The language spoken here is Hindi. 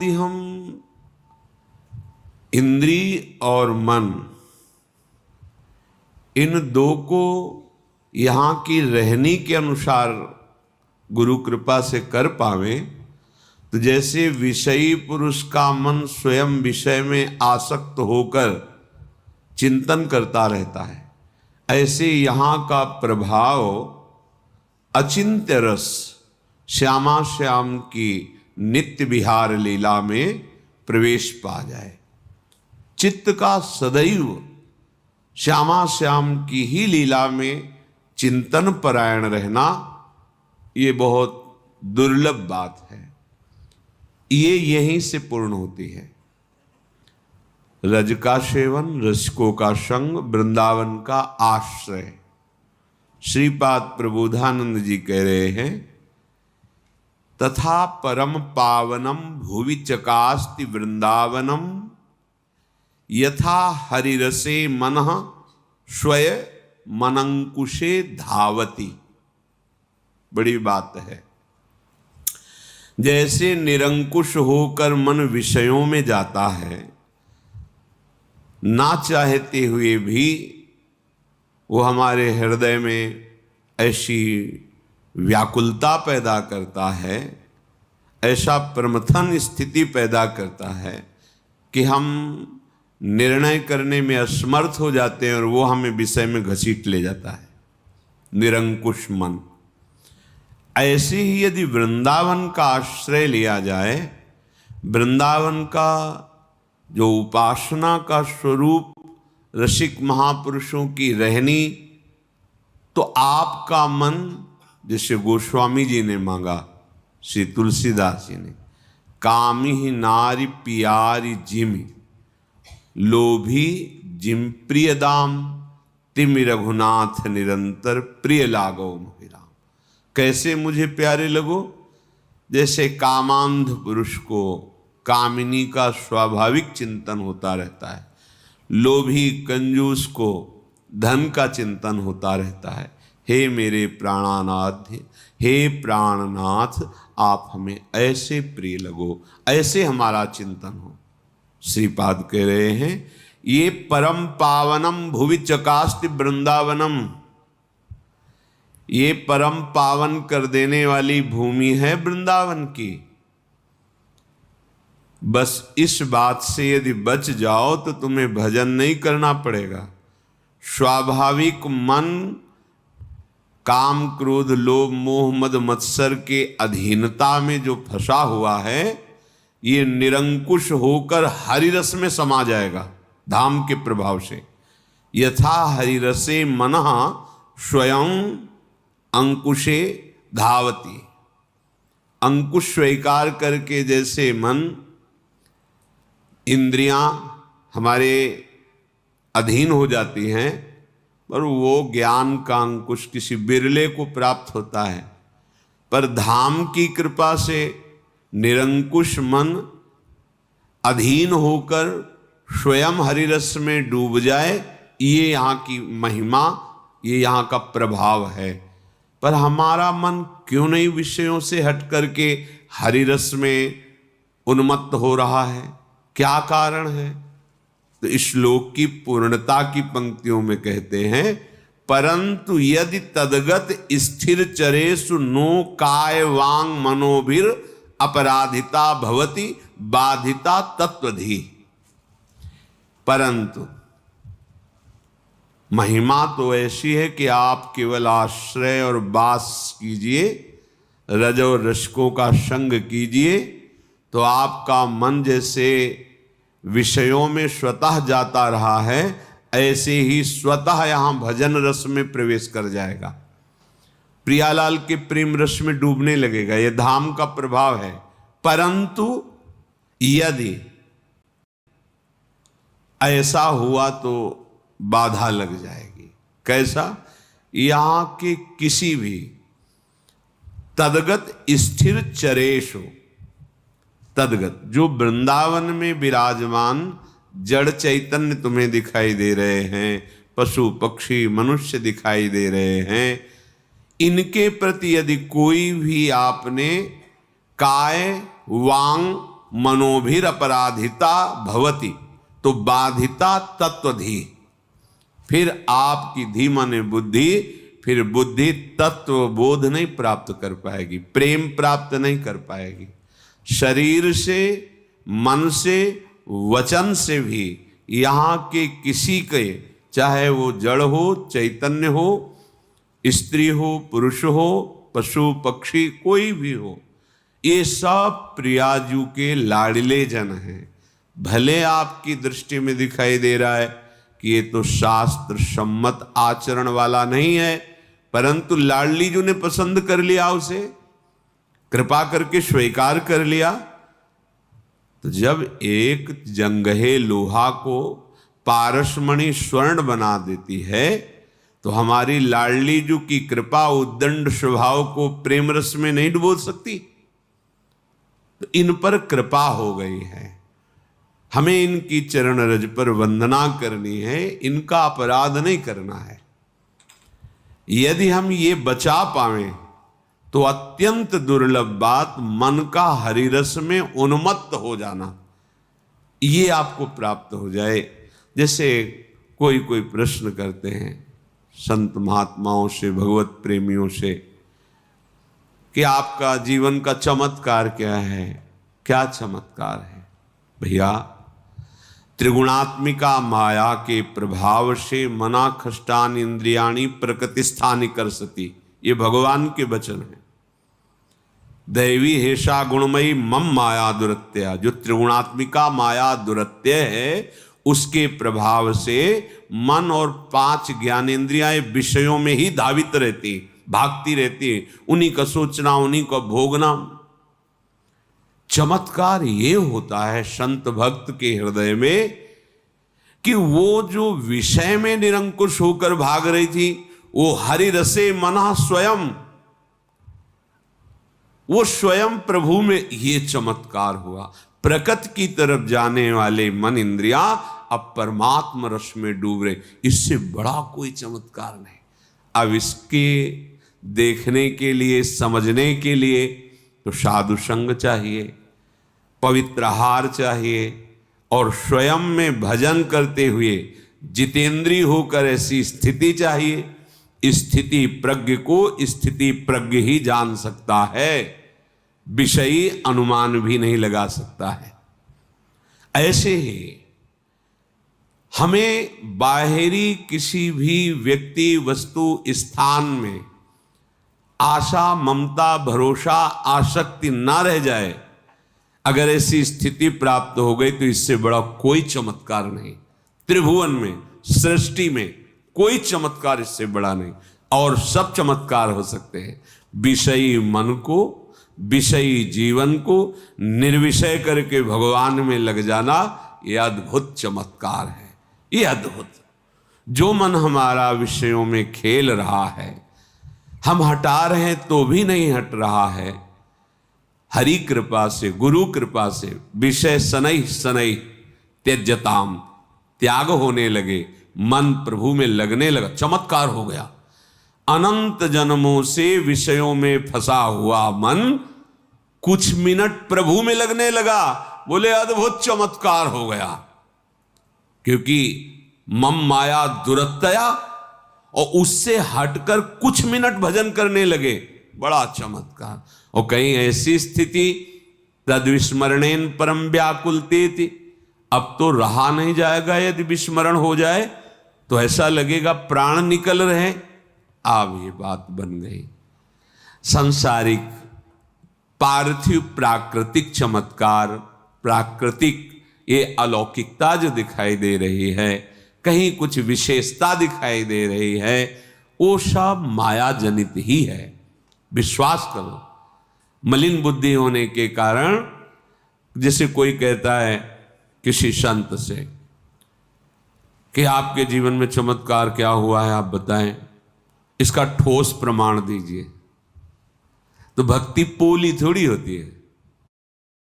यदि हम इंद्रिय और मन इन दो को यहाँ की रहनी के अनुसार गुरु कृपा से कर पावे तो जैसे विषयी पुरुष का मन स्वयं विषय में आसक्त होकर चिंतन करता रहता है, ऐसे यहाँ का प्रभाव अचिंत्य रस श्यामा श्याम की नित्य विहार लीला में प्रवेश पा जाए। चित्त का सदैव श्यामा श्याम की ही लीला में चिंतन परायण रहना ये बहुत दुर्लभ बात है। ये यहीं से पूर्ण होती है। रज का सेवन, रसिकों का संग, वृंदावन का आश्रय। श्रीपाद प्रबोधानंद जी कह रहे हैं, तथा परम पावनम भुवि चकास्ति वृंदावनम यथा हरिरसे मनः स्वय मनंकुशे धावति। बड़ी बात है। जैसे निरंकुश होकर मन विषयों में जाता है, ना चाहते हुए भी वो हमारे हृदय में ऐसी व्याकुलता पैदा करता है, ऐसा प्रमथन स्थिति पैदा करता है कि हम निर्णय करने में असमर्थ हो जाते हैं और वो हमें विषय में घसीट ले जाता है, निरंकुश मन। ऐसे ही यदि वृंदावन का आश्रय लिया जाए, वृंदावन का जो उपासना का स्वरूप रसिक महापुरुषों की रहनी, तो आपका मन जैसे गोस्वामी जी ने मांगा, श्री तुलसीदास जी ने, कामी ही नारी पियारी जिमि लोभी जिम प्रिय दाम तिमि रघुनाथ निरंतर प्रिय लागो मोहिराम। कैसे मुझे प्यारे लगो? जैसे कामांध पुरुष को कामिनी का स्वाभाविक चिंतन होता रहता है, लोभी कंजूस को धन का चिंतन होता रहता है। हे मेरे प्राणानाथ, हे प्राणनाथ, आप हमें ऐसे प्रिय लगो, ऐसे हमारा चिंतन हो। श्रीपाद कह रहे हैं, ये परम पावनम भुवि चकास्ति वृंदावनम, ये परम पावन कर देने वाली भूमि है वृंदावन की। बस इस बात से यदि बच जाओ तो तुम्हें भजन नहीं करना पड़ेगा। स्वाभाविक मन काम क्रोध लोभ मोह मद मत्सर के अधीनता में जो फंसा हुआ है, ये निरंकुश होकर हरिरस में समा जाएगा धाम के प्रभाव से। यथा हरिरसे मनः स्वयं अंकुशे धावति। अंकुश स्वीकार करके जैसे मन, इंद्रियां हमारे अधीन हो जाती हैं, पर वो ज्ञान का अंकुश किसी बिरले को प्राप्त होता है। पर धाम की कृपा से निरंकुश मन अधीन होकर स्वयं हरिरस में डूब जाए, ये यहाँ की महिमा, ये यहाँ का प्रभाव है। पर हमारा मन क्यों नहीं विषयों से हट करके हरिरस में उन्मत्त हो रहा है? क्या कारण है? तो इस श्लोक की पूर्णता की पंक्तियों में कहते हैं, परंतु यदि तदगत स्थिर चरेषु नो काय वांग मनोभिर अपराधिता भवति बाधिता तत्वधि। परंतु महिमा तो ऐसी है कि आप केवल आश्रय और वास कीजिए, रज और रसिकों का संग कीजिए, तो आपका मन जैसे विषयों में स्वतः जाता रहा है, ऐसे ही स्वतः यहाँ भजन रस में प्रवेश कर जाएगा, प्रियालाल के प्रेम रस में डूबने लगेगा। यह धाम का प्रभाव है। परंतु यदि ऐसा हुआ तो बाधा लग जाएगी। कैसा? यहाँ के किसी भी तदगत स्थिर चरेशो, तदगत जो वृंदावन में विराजमान जड़ चैतन्य तुम्हें दिखाई दे रहे हैं, पशु पक्षी मनुष्य दिखाई दे रहे हैं, इनके प्रति यदि कोई भी आपने काय वांग मनोभिर अपराधिता भवति, तो बाधिता तत्वधि, फिर आपकी धी माने बुद्धि, फिर बुद्धि तत्व बोध नहीं प्राप्त कर पाएगी, प्रेम प्राप्त नहीं कर पाएगी। शरीर से, मन से, वचन से भी यहाँ के किसी के, चाहे वो जड़ हो, चैतन्य हो, स्त्री हो, पुरुष हो, पशु पक्षी, कोई भी हो, ये सब प्रियाजू के लाडले जन हैं। भले आपकी दृष्टि में दिखाई दे रहा है कि ये तो शास्त्र सम्मत आचरण वाला नहीं है, परंतु लाडली जी ने पसंद कर लिया, उसे कृपा करके स्वीकार कर लिया। तो जब एक जंगहे लोहा को पारसमणि स्वर्ण बना देती है, तो हमारी लाडली जी की कृपा उद्दंड स्वभाव को प्रेम रस में नहीं डुबो सकती। तो इन पर कृपा हो गई है, हमें इनकी चरण रज पर वंदना करनी है, इनका अपराध नहीं करना है। यदि हम ये बचा पावें तो अत्यंत दुर्लभ बात मन का हरिरस में उन्मत्त हो जाना, ये आपको प्राप्त हो जाए। जैसे कोई कोई प्रश्न करते हैं संत महात्माओं से, भगवत प्रेमियों से, कि आपका जीवन का चमत्कार क्या है? क्या चमत्कार है? भैया, त्रिगुणात्मिका माया के प्रभाव से मना खष्टान इंद्रियाणी प्रकृतिस्थानि करसति, ये भगवान के वचन है। दैवी हेषा गुणमयी मम माया दुरत्या, जो त्रिगुणात्मिका माया दुरत्य है, उसके प्रभाव से मन और 5 ज्ञानेंद्रियाएं विषयों में ही धावित रहती, भागती रहती, उन्हीं का सोचना, उन्हीं का भोगना। चमत्कार ये होता है संत भक्त के हृदय में कि वो जो विषय में निरंकुश होकर भाग रही थी, वो हरि रसे मना स्वयं, वो स्वयं प्रभु में ये चमत्कार हुआ। प्रकृति की तरफ जाने वाले मन इंद्रिया अब परमात्मा रस में डूब रहे, इससे बड़ा कोई चमत्कार नहीं। अब इसके देखने के लिए, समझने के लिए तो साधु संग चाहिए, पवित्र आहार चाहिए, और स्वयं में भजन करते हुए जितेंद्रीय होकर ऐसी स्थिति चाहिए। स्थिति प्रज्ञ को स्थिति प्रज्ञ ही जान सकता है, विषयी अनुमान भी नहीं लगा सकता है। ऐसे ही हमें बाहरी किसी भी व्यक्ति, वस्तु, स्थान में आशा, ममता, भरोसा, आसक्ति ना रह जाए। अगर ऐसी स्थिति प्राप्त हो गई तो इससे बड़ा कोई चमत्कार नहीं। त्रिभुवन में, सृष्टि में कोई चमत्कार इससे बड़ा नहीं। और सब चमत्कार हो सकते हैं। विषयी मन को, विषयी जीवन को निर्विषय करके भगवान में लग जाना, यह अद्भुत चमत्कार है। ये अद्भुत, जो मन हमारा विषयों में खेल रहा है, हम हटा रहे हैं तो भी नहीं हट रहा है, हरि कृपा से, गुरु कृपा से विषय शनै शनै त्यज्यताम, त्याग होने लगे, मन प्रभु में लगने लगा, चमत्कार हो गया। अनंत जन्मों से विषयों में फंसा हुआ मन कुछ मिनट प्रभु में लगने लगा, बोले अद्भुत चमत्कार हो गया। क्योंकि मम माया दुरत्या, और उससे हटकर कुछ मिनट भजन करने लगे, बड़ा चमत्कार। और कहीं ऐसी स्थिति तद विस्मरणेन परम व्याकुलते थी, अब तो रहा नहीं जाएगा, यदि विस्मरण हो जाए तो ऐसा लगेगा प्राण निकल रहे। अब ये बात बन गई। सांसारिक, पार्थिव, प्राकृतिक चमत्कार, प्राकृतिक ये अलौकिकता जो दिखाई दे रही है, कहीं कुछ विशेषता दिखाई दे रही है, वो सब माया जनित ही है। विश्वास करो। मलिन बुद्धि होने के कारण, जैसे कोई कहता है किसी संत से कि आपके जीवन में चमत्कार क्या हुआ है, आप बताएं, इसका ठोस प्रमाण दीजिए। तो भक्ति पोली थोड़ी होती है।